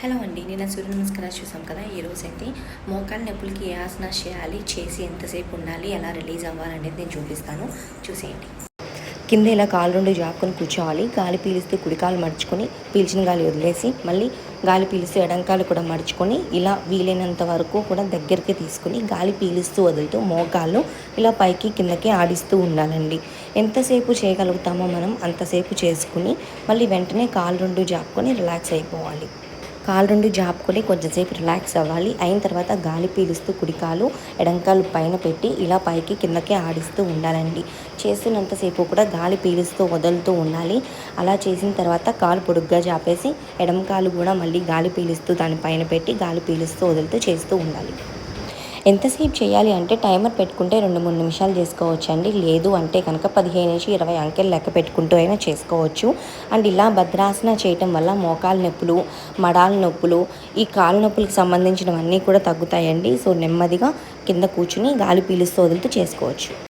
Hello అండి, నిన్న సూర్య నమస్కారాలు చూసాం కదా. ఈరోజైతే మోకాళ్ళ నొప్పులకి ఏ ఆసనాలు చేయాలి, చేసి ఎంతసేపు ఉండాలి, ఎలా రిలీజ్ అవ్వాలనేది నేను చూపిస్తాను, చూసేయండి. కింద ఇలా కాలు రెండు జాపుకొని కూర్చోవాలి. గాలి పీలుస్తూ కుడికాలు మడుచుకొని పీల్చిన గాలి వదిలేసి మళ్ళీ గాలి పీలుస్తూ ఎడంకాలు కూడా మడుచుకొని ఇలా వీలైనంత వరకు కూడా దగ్గరికి తీసుకుని గాలి పీలుస్తూ వదులుతూ మోకాళ్ళు ఇలా పైకి కిందకి ఆడిస్తూ ఉండాలండి. ఎంతసేపు చేయగలుగుతామో మనం అంతసేపు చేసుకుని మళ్ళీ వెంటనే కాలు రెండు జాపుకొని రిలాక్స్ అయిపోవాలి. కాలు రెండు జాపుకొని కొంచెంసేపు రిలాక్స్ అవ్వాలి. అయిన తర్వాత గాలి పీలుస్తూ కుడికాలు ఎడంకాలు పైన పెట్టి ఇలా పైకి కిందకి ఆడిస్తూ ఉండాలండి. చేస్తున్నంతసేపు కూడా గాలి పీలుస్తూ వదులుతూ ఉండాలి. అలా చేసిన తర్వాత కాలు పొడుగ్గా జాపేసి ఎడంకాలు కూడా మళ్ళీ గాలి పీలుస్తూ దాని పైన పెట్టి గాలి పీలుస్తూ వదులుతూ చేస్తూ ఉండాలి. ఎంతసేపు చేయాలి అంటే టైమర్ పెట్టుకుంటే 2-3 నిమిషాలు చేసుకోవచ్చండి. లేదు అంటే కనుక 15-20 అంకెలు లెక్క పెట్టుకుంటూ అయినా చేసుకోవచ్చు. అండ్ ఇలా భద్రాసన చేయటం వల్ల మోకాలు నొప్పులు, మడాల నొప్పులు, ఈ కాలు నొప్పులకు సంబంధించినవన్నీ కూడా తగ్గుతాయండి. సో నెమ్మదిగా కింద కూర్చుని గాలి పీలుస్తూ వదులుతూ చేసుకోవచ్చు.